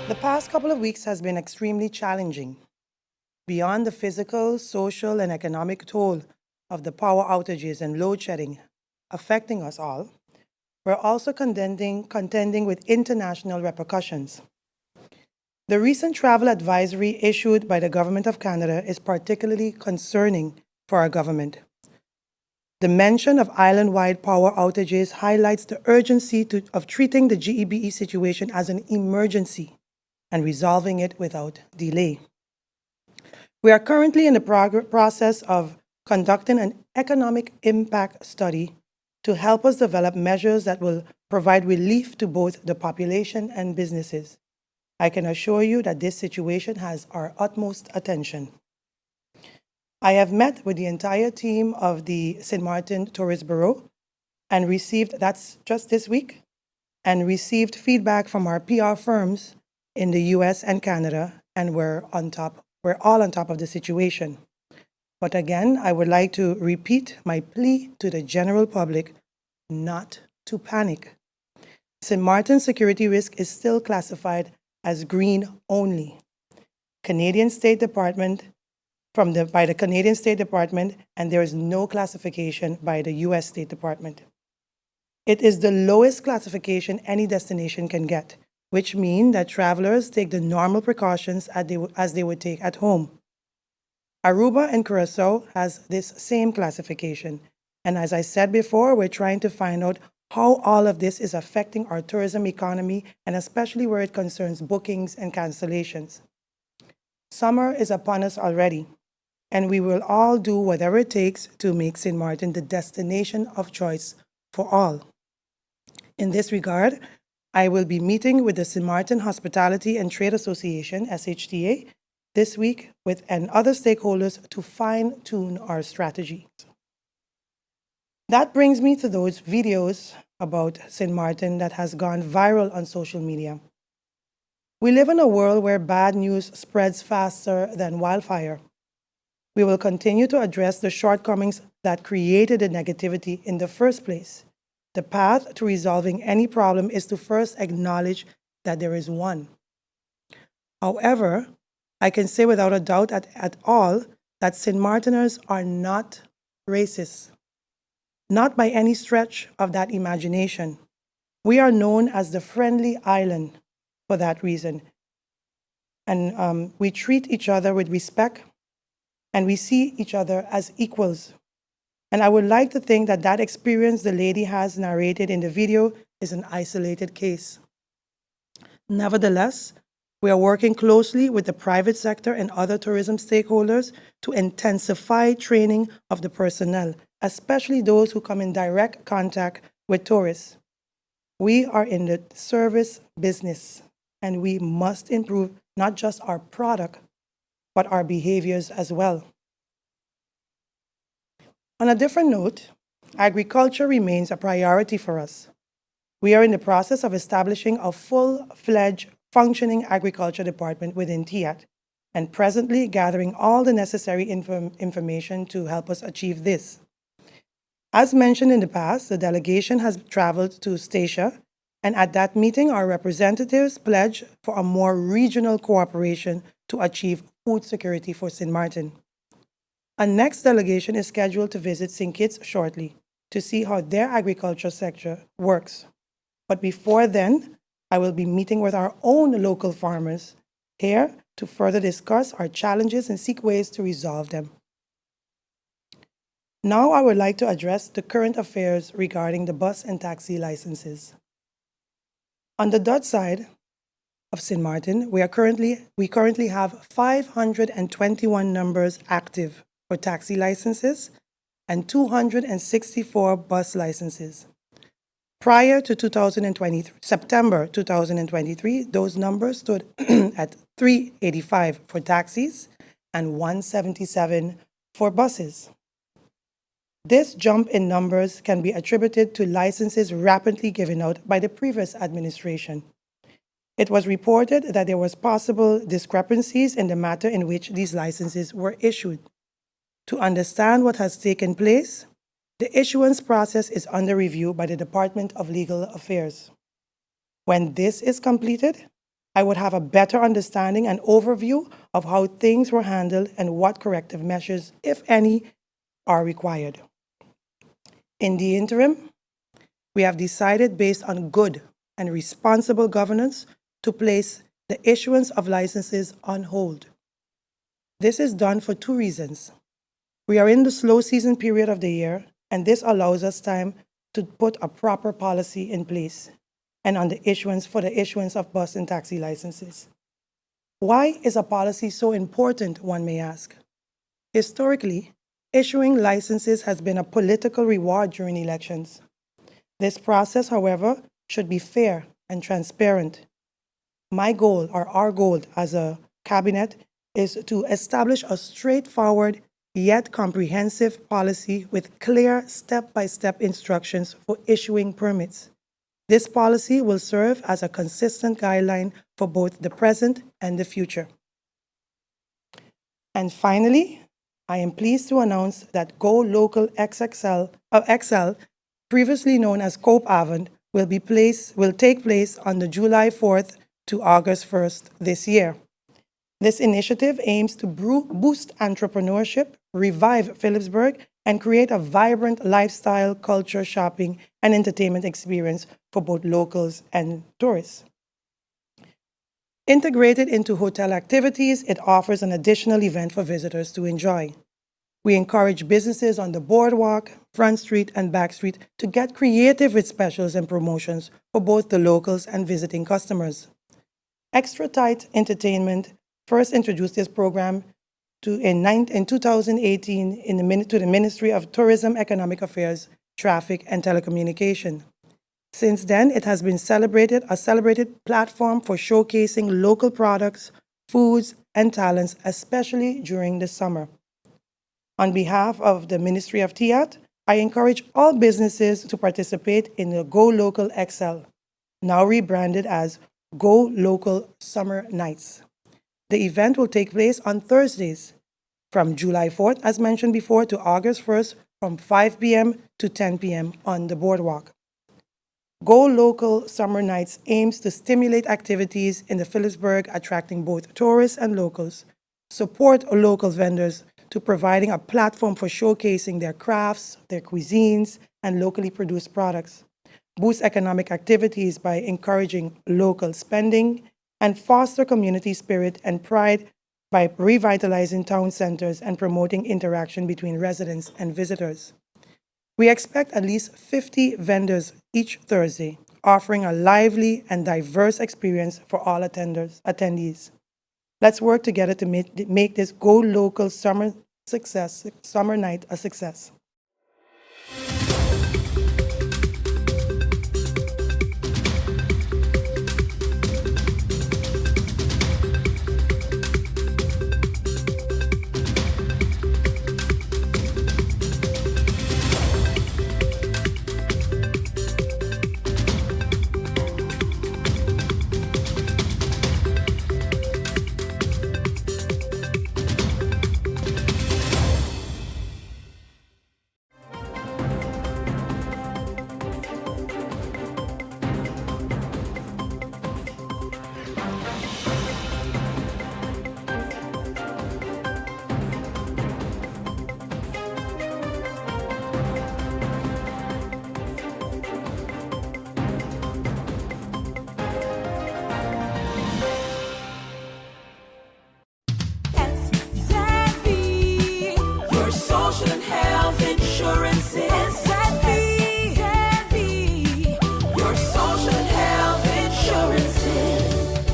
The past couple of weeks has been extremely challenging. Beyond the physical, social, and economic toll of the power outages and load shedding affecting us all, we're also contending with international repercussions. The recent travel advisory issued by the Government of Canada is particularly concerning for our government. The mention of island-wide power outages highlights the urgency of treating the GEBE situation as an emergency and resolving it without delay. We are currently in the process of conducting an economic impact study to help us develop measures that will provide relief to both the population and businesses. I can assure you that this situation has our utmost attention. I have met with the entire team of the St. Martin Tourist Bureau and received, that's just this week, and received feedback from our PR firms in the US and Canada, and we're all on top of the situation. But again, I would like to repeat my plea to the general public not to panic. St. Martin's security risk is still classified as green only. Canadian State Department by the Canadian State Department, and there is no classification by the US State Department. It is the lowest classification any destination can get, which means that travelers take the normal precautions as they would take at home. Aruba and Curacao has this same classification. And as I said before, we're trying to find out how all of this is affecting our tourism economy, and especially where it concerns bookings and cancellations. Summer is upon us already, and we will all do whatever it takes to make St. Martin the destination of choice for all. In this regard, I will be meeting with the St. Martin Hospitality and Trade Association, SHTA, this week and other stakeholders to fine-tune our strategies. That brings me to those videos about St. Martin that has gone viral on social media. We live in a world where bad news spreads faster than wildfire. We will continue to address the shortcomings that created the negativity in the first place. The path to resolving any problem is to first acknowledge that there is one. However, I can say without a doubt at all that St. Martiners are not racist, not by any stretch of that imagination. We are known as the friendly island for that reason. And we treat each other with respect, and we see each other as equals. And I would like to think that that experience the lady has narrated in the video is an isolated case. Nevertheless, we are working closely with the private sector and other tourism stakeholders to intensify training of the personnel, especially those who come in direct contact with tourists. We are in the service business, and we must improve not just our product, but our behaviors as well. On a different note, agriculture remains a priority for us. We are in the process of establishing a full-fledged functioning agriculture department within TIAT, and presently gathering all the necessary information to help us achieve this. As mentioned in the past, the delegation has traveled to Statia, and at that meeting, our representatives pledged for a more regional cooperation to achieve food security for St. Martin. A next delegation is scheduled to visit St. Kitts shortly to see how their agriculture sector works. But before then, I will be meeting with our own local farmers here to further discuss our challenges and seek ways to resolve them. Now I would like to address the current affairs regarding the bus and taxi licenses. On the Dutch side of St. Martin, we currently have 521 numbers active for taxi licenses and 264 bus licenses. Prior to September 2023, those numbers stood at 385 for taxis and 177 for buses. This jump in numbers can be attributed to licenses rapidly given out by the previous administration. It was reported that there was possible discrepancies in the matter in which these licenses were issued. To understand what has taken place, the issuance process is under review by the Department of Legal Affairs. When this is completed, I would have a better understanding and overview of how things were handled and what corrective measures, if any, are required. In the interim, we have decided, based on good and responsible governance, to place the issuance of licenses on hold. This is done for two reasons. We are in the slow season period of the year, and this allows us time to put a proper policy in place and on the issuance of bus and taxi licenses. Why is a policy so important, one may ask? Historically, issuing licenses has been a political reward during elections. This process, however, should be fair and transparent. My goal, or our goal as a cabinet, is to establish a straightforward yet comprehensive policy with clear step-by-step instructions for issuing permits. This policy will serve as a consistent guideline for both the present and the future. And finally, I am pleased to announce that Go Local XL, previously known as Cope Avon, will take place on the July 4th to August 1st this year. This initiative aims to boost entrepreneurship, revive Phillipsburg, and create a vibrant lifestyle, culture, shopping, and entertainment experience for both locals and tourists. Integrated into hotel activities, it offers an additional event for visitors to enjoy. We encourage businesses on the boardwalk, Front Street, and Back Street to get creative with specials and promotions for both the locals and visiting customers. Extra Tight Entertainment first introduced this program in 2018 to the Ministry of Tourism, Economic Affairs, Traffic, and Telecommunication. Since then, it has been a celebrated platform for showcasing local products, foods, and talents, especially during the summer. On behalf of the Ministry of TIAT, I encourage all businesses to participate in the Go Local XL, now rebranded as Go Local Summer Nights. The event will take place on Thursdays from July 4th, as mentioned before, to August 1st from 5 p.m. to 10 p.m. on the boardwalk. Go Local Summer Nights aims to stimulate activities in the Phillipsburg, attracting both tourists and locals, support local vendors to providing a platform for showcasing their crafts, their cuisines, and locally produced products, boost economic activities by encouraging local spending, and foster community spirit and pride by revitalizing town centers and promoting interaction between residents and visitors. We expect at least 50 vendors each Thursday, offering a lively and diverse experience for all attendees. Let's work together to make this Go Local Summer Night a success.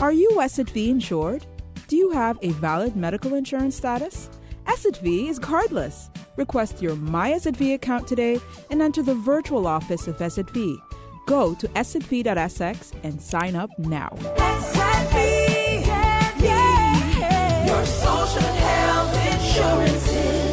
Are you SXM insured? Do you have a valid medical insurance status? SXM is cardless. Request your My SXM account today and enter the virtual office of SXM. Go to sxv.sx and sign up now. SXM, yeah. Your social and health insurances.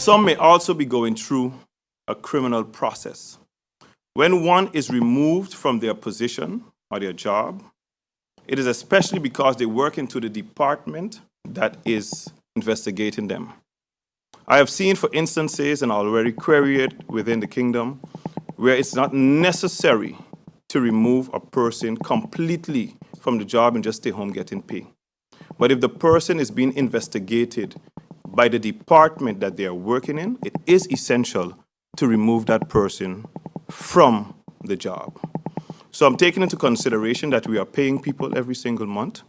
Some may also be going through a criminal process. When one is removed from their position or their job, it is especially because they work into the department that is investigating them. I have seen, for instances, and already queried within the kingdom, where it's not necessary to remove a person completely from the job and just stay home getting pay. But if the person is being investigated by the department that they are working in, it is essential to remove that person from the job. So I'm taking into consideration that we are paying people every single month,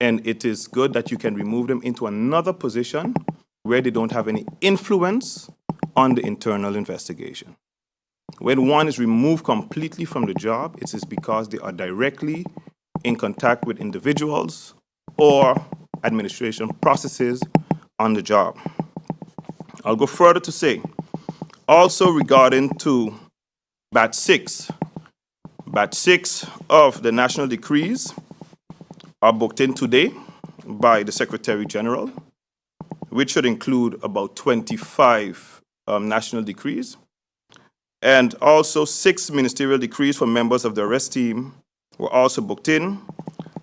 and it is good that you can remove them into another position where they don't have any influence on the internal investigation. When one is removed completely from the job, it is because they are directly in contact with individuals or administration processes on the job. I'll go further to say, also regarding to Batch 6. Batch 6 of the national decrees are booked in today by the Secretary General, which should include about 25 national decrees, and also 6 ministerial decrees for members of the arrest team were also booked in.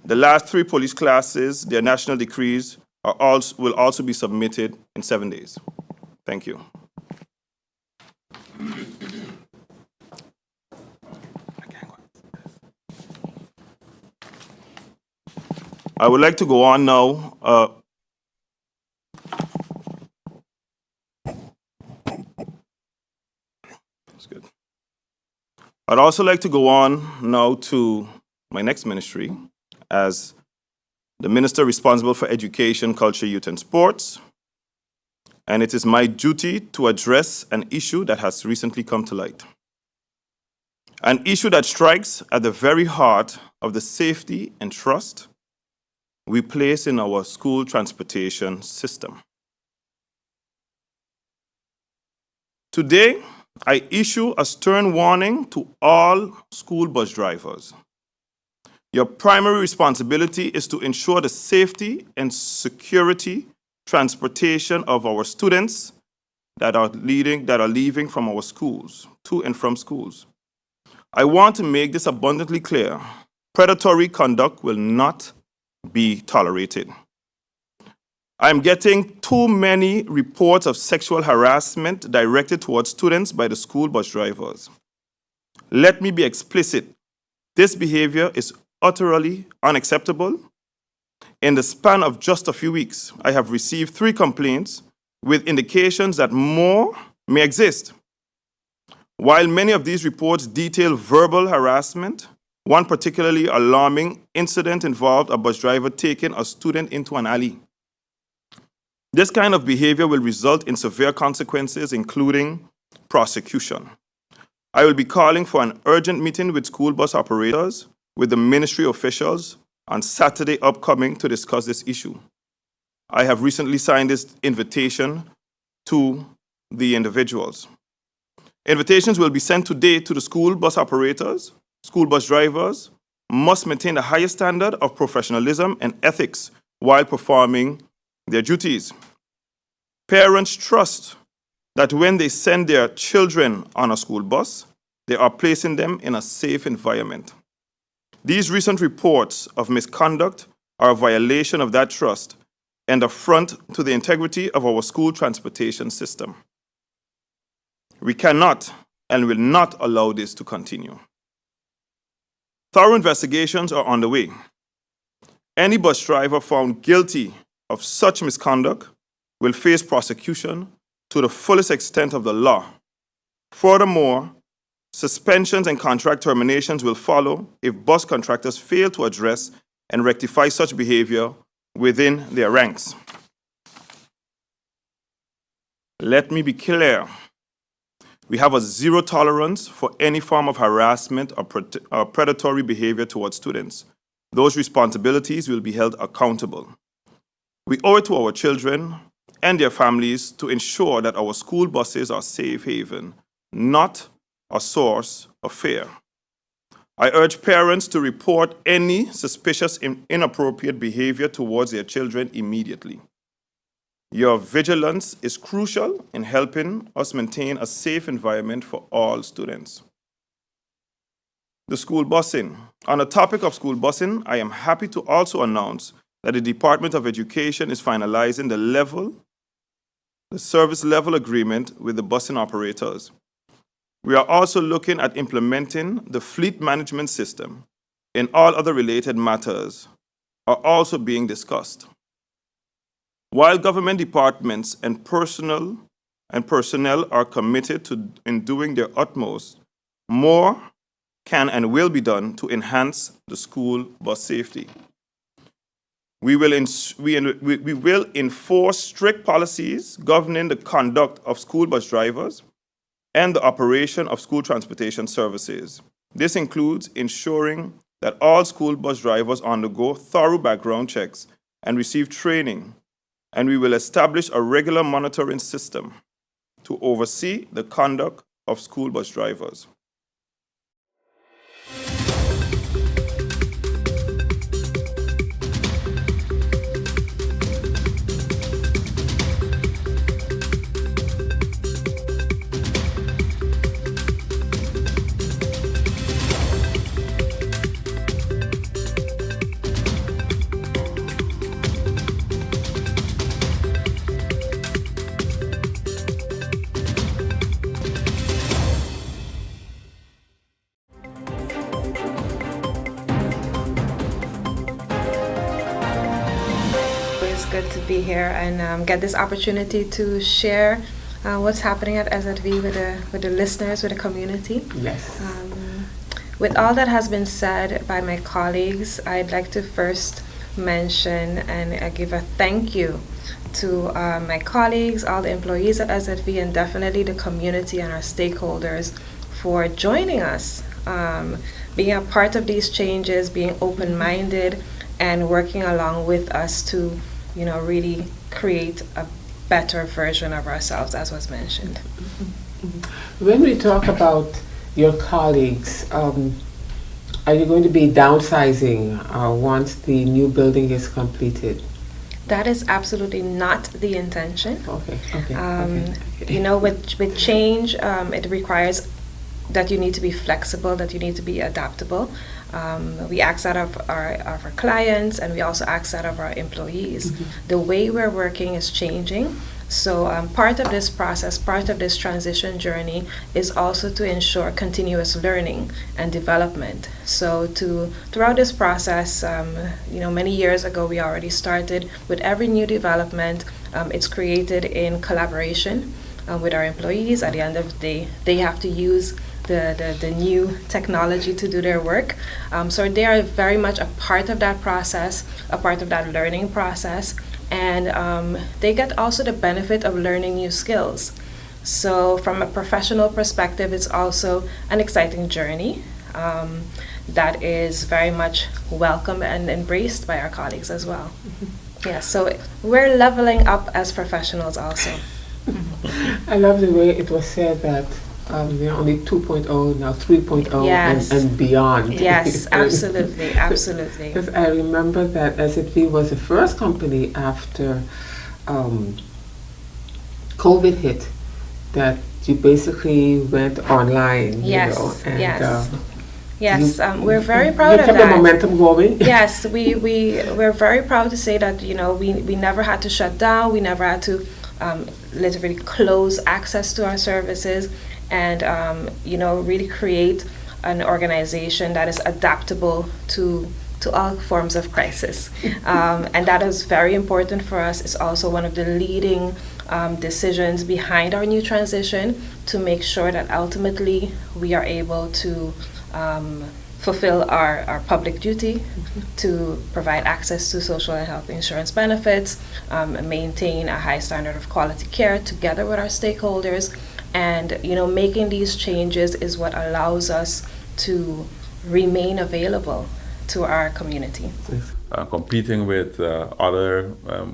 The last 3 police classes, their national decrees will also be submitted in 7 days. Thank you. I would like to go on now. That's good. I'd also like to go on now to my next ministry as the minister responsible for education, culture, youth, and sports. And it is my duty to address an issue that has recently come to light. An issue that strikes at the very heart of the safety and trust we place in our school transportation system. Today, I issue a stern warning to all school bus drivers. Your primary responsibility is to ensure the safety and security transportation of our students that are leaving from our schools, to and from schools. I want to make this abundantly clear. Predatory conduct will not be tolerated. I'm getting too many reports of sexual harassment directed towards students by the school bus drivers. Let me be explicit. This behavior is utterly unacceptable. In the span of just a few weeks, I have received 3 complaints with indications that more may exist. While many of these reports detail verbal harassment, one particularly alarming incident involved a bus driver taking a student into an alley. This kind of behavior will result in severe consequences, including prosecution. I will be calling for an urgent meeting with school bus operators, with the ministry officials on Saturday upcoming to discuss this issue. I have recently signed this invitation to the individuals. Invitations will be sent today to the school bus operators. School bus drivers must maintain the highest standard of professionalism and ethics while performing their duties. Parents trust that when they send their children on a school bus, they are placing them in a safe environment. These recent reports of misconduct are a violation of that trust and affront to the integrity of our school transportation system. We cannot and will not allow this to continue. Thorough investigations are underway. Any bus driver found guilty of such misconduct will face prosecution to the fullest extent of the law. Furthermore, suspensions and contract terminations will follow if bus contractors fail to address and rectify such behavior within their ranks. Let me be clear. We have a zero tolerance for any form of harassment or predatory behavior towards students. Those responsibilities will be held accountable. We owe it to our children and their families to ensure that our school buses are a safe haven, not a source of fear. I urge parents to report any suspicious inappropriate behavior towards their children immediately. Your vigilance is crucial in helping us maintain a safe environment for all students. The school busing. On the topic of school busing, I am happy to also announce that the Department of Education is finalizing the service level agreement with the busing operators. We are also looking at implementing the fleet management system, and all other related matters are also being discussed. While government departments and personnel are committed in doing their utmost, more can and will be done to enhance the school bus safety. We will enforce strict policies governing the conduct of school bus drivers and the operation of school transportation services. This includes ensuring that all school bus drivers undergo thorough background checks and receive training, and we will establish a regular monitoring system to oversee the conduct of school bus drivers. It's good to be here and get this opportunity to share what's happening at SZV with the listeners, with the community. Yes. With all that has been said by my colleagues, I'd like to first mention and give a thank you to my colleagues, all the employees at SZV, and definitely the community and our stakeholders for joining us, being a part of these changes, being open-minded, and working along with us to, really create a better version of ourselves, as was mentioned. When we talk about your colleagues, are you going to be downsizing once the new building is completed? That is absolutely not the intention. Okay. With change, it requires that you need to be flexible, that you need to be adaptable. We ask that of our clients, and we also ask that of our employees. Mm-hmm. The way we're working is changing. So part of this process, part of this transition journey is also to ensure continuous learning and development. So throughout this process, many years ago we already started with every new development. It's created in collaboration with our employees. At the end of the day, they have to use the new technology to do their work. So they are very much a part of that process, a part of that learning process, and they get also the benefit of learning new skills. So from a professional perspective, it's also an exciting journey that is very much welcome and embraced by our colleagues as well. Mm-hmm. Yeah, so we're leveling up as professionals also. I love the way it was said that we're only 2.0, now 3.0, yes. and beyond. Yes, absolutely. Because I remember that SZV was the first company after COVID hit that you basically went online. Yes, and, yes. We're very proud of that. You kept the momentum going. Yes, we're very proud to say that we never had to shut down. We never had to literally close access to our services, and really create an organization that is adaptable to all forms of crisis. And that is very important for us. It's also one of the leading decisions behind our new transition, to make sure that ultimately we are able to fulfill our public duty to provide access to social and health insurance benefits, maintain a high standard of quality care together with our stakeholders. And making these changes is what allows us to remain available to our community. Competing with other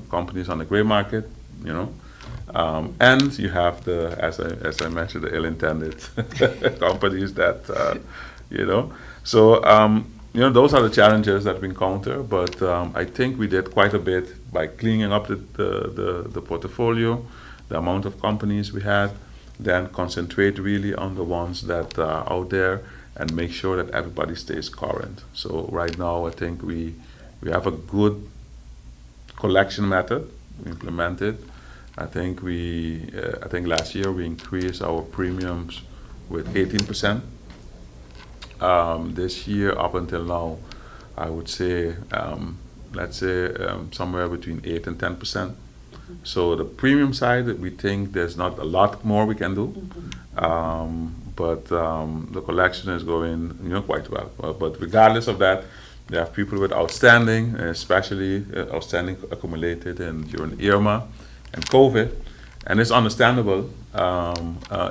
companies on the gray market, and you have as I mentioned, the ill-intended companies that, So those are the challenges that we encounter, but I think we did quite a bit by cleaning up the portfolio, the amount of companies we had, then concentrate really on the ones that are out there and make sure that everybody stays current. So right now, I think we have a good collection method implemented. I think last year we increased our premiums with 18%. This year, up until now, I would say, let's say somewhere between 8 and 10%. So the premium side, we think there's not a lot more we can do, but the collection is going, quite well. But regardless of that, we have people with outstanding, especially outstanding accumulated during Irma and COVID, and it's understandable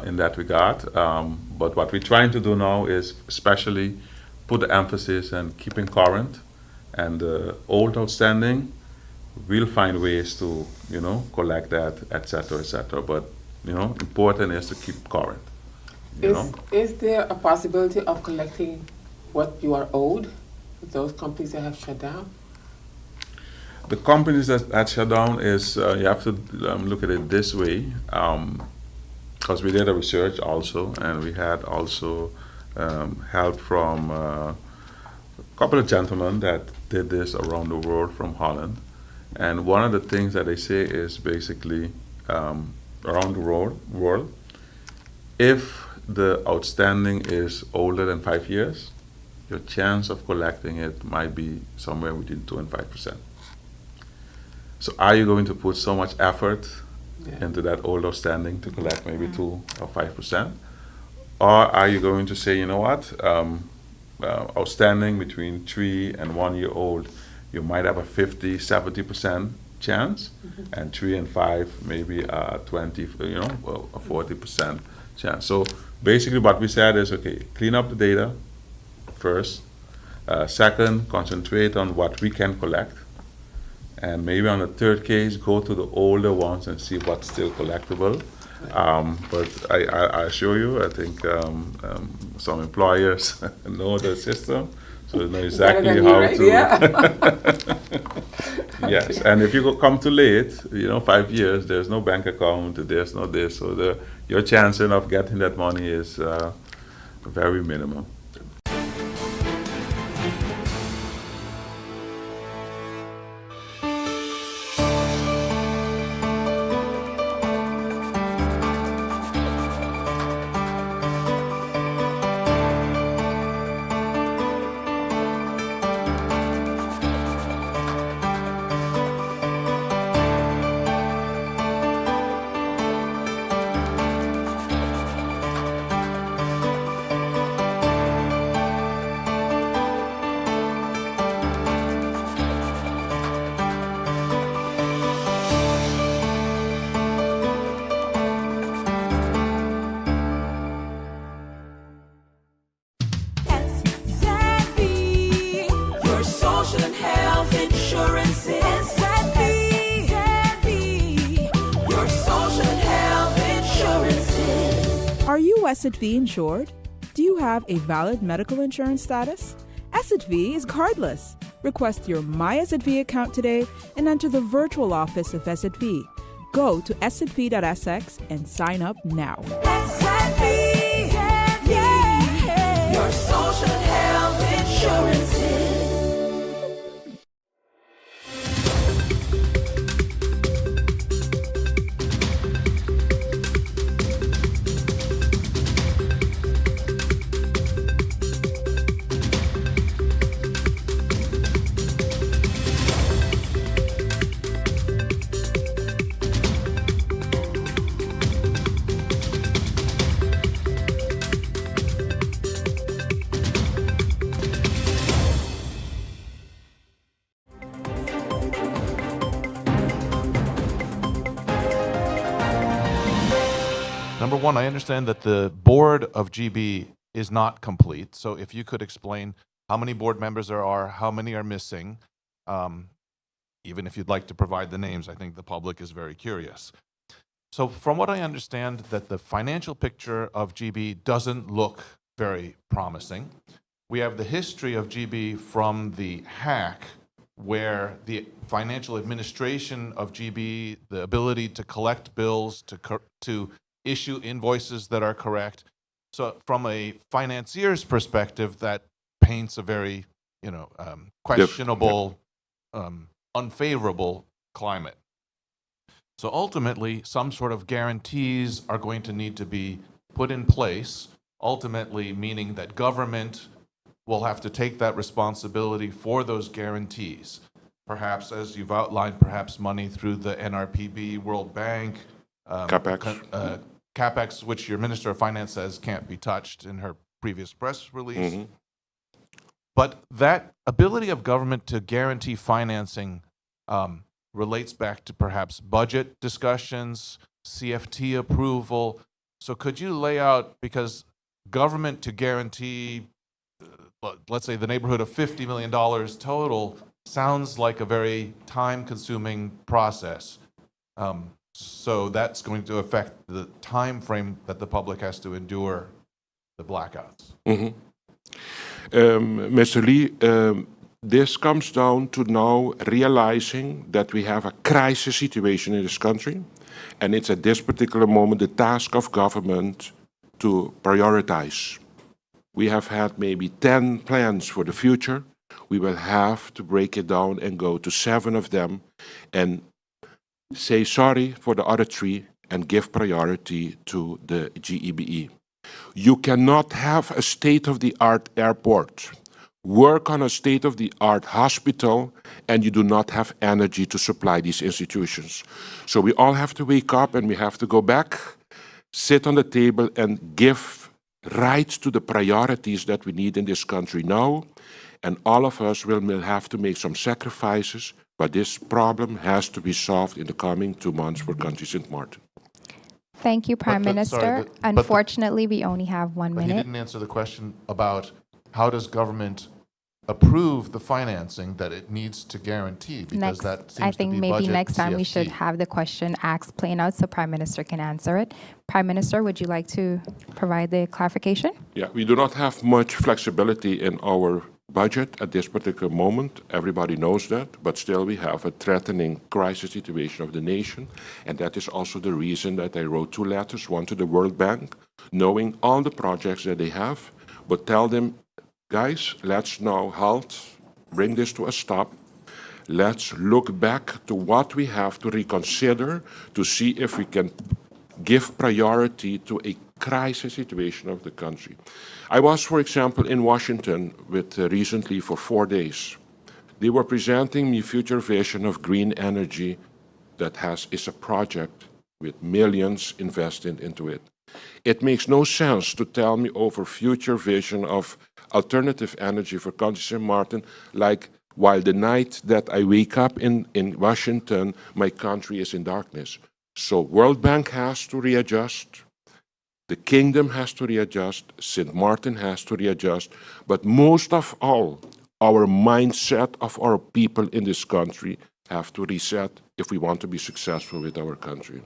in that regard. But what we're trying to do now is especially put the emphasis on keeping current, and the old outstanding, we'll find ways to, collect that, etc., etc. But, important is to keep current. Is there a possibility of collecting what you are owed with those companies that have shut down? The companies that shut down is, you have to look at it this way, because we did a research also, and we had also help from a couple of gentlemen that did this around the world from Holland. And one of the things that they say is basically around the world, if the outstanding is older than 5 years, your chance of collecting it might be somewhere between 2 and 5%. So are you going to put so much effort into that old outstanding to collect maybe 2 or 5%? Or are you going to say, you know what, outstanding between 3 and 1 year old, you might have a 50, 70% chance, and 3 and 5, maybe 20, a 40% chance. So basically what we said is, okay, clean up the data first. Second, concentrate on what we can collect. And maybe on the third case, go to the older ones and see what's still collectible. But I assure you, I think some employers know the system, so they know exactly how to. Yeah. Yes, and if you come too late, 5 years, there's no bank account, there's no this, so your chances of getting that money is very minimal. Your social and health insurance is your social and health insurance. Are you SXV insured? Do you have a valid medical insurance status? SXV is cardless. Request your My SXV account today and enter the virtual office of SXV. Go to sxv.sx and sign up now. Your social and health insurance. Number one, I understand that the board of GB is not complete. So if you could explain how many board members there are, how many are missing, even if you'd like to provide the names, I think the public is very curious. So from what I understand, that the financial picture of GB doesn't look very promising. we have the history of GB from the hack, where the financial administration of GB, the ability to collect bills, to issue invoices that are correct. So from a financier's perspective, that paints a very, questionable, unfavorable climate. So ultimately, some sort of guarantees are going to need to be put in place, ultimately meaning that government will have to take that responsibility for those guarantees. Perhaps, as you've outlined, perhaps money through the NRPB, World Bank, CapEx. CapEx, which your Minister of Finance says can't be touched in her previous press release. Mm-hmm. But that ability of government to guarantee financing relates back to perhaps budget discussions, CFT approval. So could you lay out, because government to guarantee, let's say, the neighborhood of $50 million total sounds like a very time-consuming process. So that's going to affect the time frame that the public has to endure the blackouts. Mm-hmm. Mr. Lee, this comes down to now realizing that we have a crisis situation in this country, and it's at this particular moment the task of government to prioritize. We have had maybe 10 plans for the future. We will have to break it down and go to 7 of them and say sorry for the other 3 and give priority to the GEBE. You cannot have a state-of-the-art airport, work on a state-of-the-art hospital, and you do not have energy to supply these institutions. So we all have to wake up and we have to go back, sit on the table and give rights to the priorities that we need in this country now. And all of us will have to make some sacrifices, but this problem has to be solved in the coming 2 months for Country St. Martin. Thank you, Prime Minister. Unfortunately, we only have 1 But he minute. didn't answer the question about how does government approve the financing that it needs to guarantee, because Next, that seems I to think be maybe budget next time we CFT. should have the question asked plain out so Prime Minister can answer it. Prime Minister, would you like to provide the clarification? Yeah, we do not have much flexibility in our budget at this particular moment. Everybody knows that, but still we have a threatening crisis situation of the nation. And that is also the reason that I wrote 2 letters, one to the World Bank, knowing all the projects that they have, but tell them, guys, let's now halt, bring this to a stop. Let's look back to what we have to reconsider to see if we can give priority to a crisis situation of the country. I was, for example, in Washington recently for 4 days. They were presenting me future vision of green energy that is a project with millions invested into it. It makes no sense to tell me over future vision of alternative energy for Country St. Martin, like while the night that I wake up in Washington, my country is in darkness. So World Bank has to readjust. The Kingdom has to readjust. St. Martin has to readjust. But most of all, our mindset of our people in this country have to reset if we want to be successful with our country.